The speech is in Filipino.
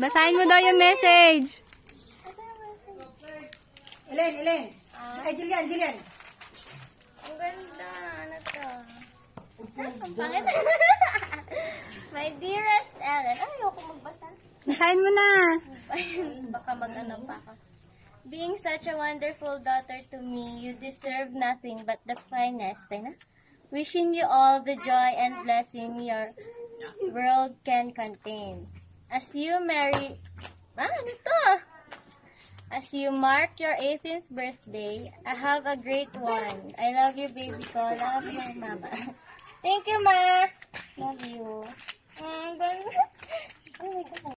Basahin mo daw yung message. Elen. Ay, Jillian. Ang ganda. Ano to? Ang pangit. My dearest Ellen. Ay, ayoko magbasa. Basahin mo na. Baka mag-ano pa ako. Being such a wonderful daughter to me, you deserve nothing but the finest. Wishing you all the joy and blessing your world can contain. As you marry... ano to? As you mark your 18th birthday, I have a great one. I love you, baby ko. Love you, mama. Thank you, ma. Love you. Ganda. Oh my God.